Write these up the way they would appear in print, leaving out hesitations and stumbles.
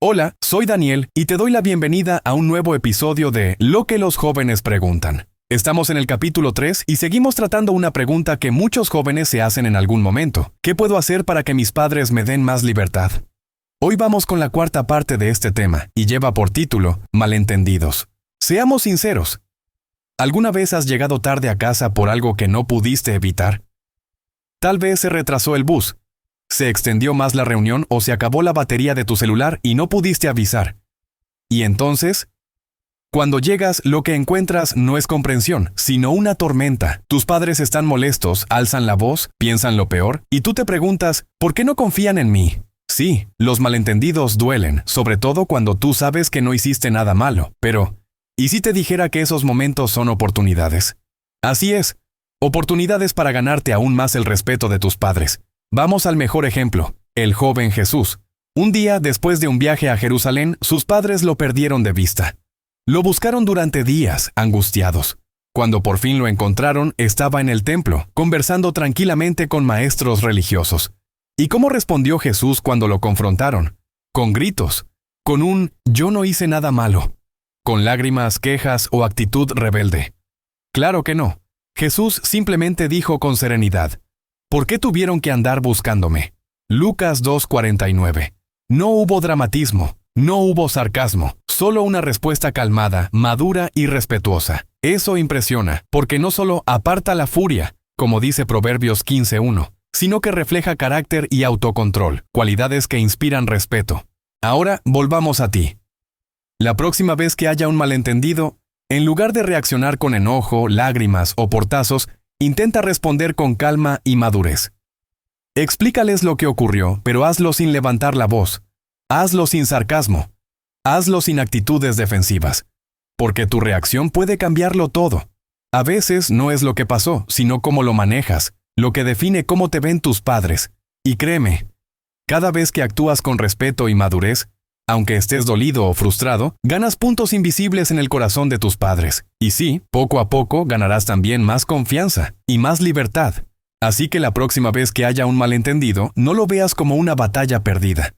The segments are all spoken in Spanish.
Hola, soy Daniel y te doy la bienvenida a un nuevo episodio de Lo que los jóvenes preguntan. Estamos en el capítulo 3 y seguimos tratando una pregunta que muchos jóvenes se hacen en algún momento. ¿Qué puedo hacer para que mis padres me den más libertad? Hoy vamos con la cuarta parte de este tema y lleva por título Malentendidos. Seamos sinceros. ¿Alguna vez has llegado tarde a casa por algo que no pudiste evitar? Tal vez se retrasó el bus, se extendió más la reunión o se acabó la batería de tu celular y no pudiste avisar. Y entonces, cuando llegas, lo que encuentras no es comprensión, sino una tormenta. Tus padres están molestos, alzan la voz, piensan lo peor, y tú te preguntas, ¿por qué no confían en mí? Sí, los malentendidos duelen, sobre todo cuando tú sabes que no hiciste nada malo, pero ¿y si te dijera que esos momentos son oportunidades? Así es, oportunidades para ganarte aún más el respeto de tus padres. Vamos al mejor ejemplo, el joven Jesús. Un día, después de un viaje a Jerusalén, sus padres lo perdieron de vista. Lo buscaron durante días, angustiados. Cuando por fin lo encontraron, estaba en el templo, conversando tranquilamente con maestros religiosos. ¿Y cómo respondió Jesús cuando lo confrontaron? Con gritos, con un «yo no hice nada malo», con lágrimas, quejas o actitud rebelde. Claro que no. Jesús simplemente dijo con serenidad, ¿por qué tuvieron que andar buscándome? Lucas 2:49. No hubo dramatismo, no hubo sarcasmo, solo una respuesta calmada, madura y respetuosa. Eso impresiona, porque no solo aparta la furia, como dice Proverbios 15:1, sino que refleja carácter y autocontrol, cualidades que inspiran respeto. Ahora volvamos a ti. La próxima vez que haya un malentendido, en lugar de reaccionar con enojo, lágrimas o portazos, intenta responder con calma y madurez. Explícales lo que ocurrió, pero hazlo sin levantar la voz. Hazlo sin sarcasmo. Hazlo sin actitudes defensivas. Porque tu reacción puede cambiarlo todo. A veces no es lo que pasó, sino cómo lo manejas, lo que define cómo te ven tus padres. Y créeme, cada vez que actúas con respeto y madurez, aunque estés dolido o frustrado, ganas puntos invisibles en el corazón de tus padres. Y sí, poco a poco ganarás también más confianza y más libertad. Así que la próxima vez que haya un malentendido, no lo veas como una batalla perdida.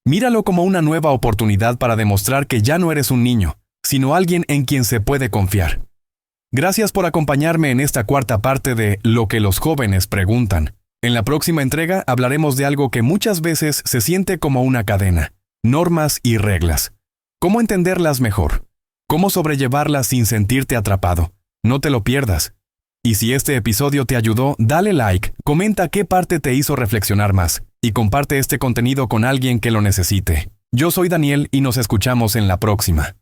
Míralo como una nueva oportunidad para demostrar que ya no eres un niño, sino alguien en quien se puede confiar. Gracias por acompañarme en esta cuarta parte de Lo que los jóvenes preguntan. En la próxima entrega hablaremos de algo que muchas veces se siente como una cadena. Normas y reglas. ¿Cómo entenderlas mejor? ¿Cómo sobrellevarlas sin sentirte atrapado? No te lo pierdas. Y si este episodio te ayudó, dale like, comenta qué parte te hizo reflexionar más, y comparte este contenido con alguien que lo necesite. Yo soy Daniel y nos escuchamos en la próxima.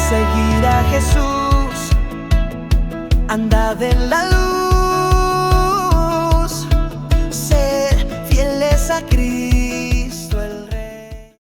Seguir a Jesús, andad en la luz.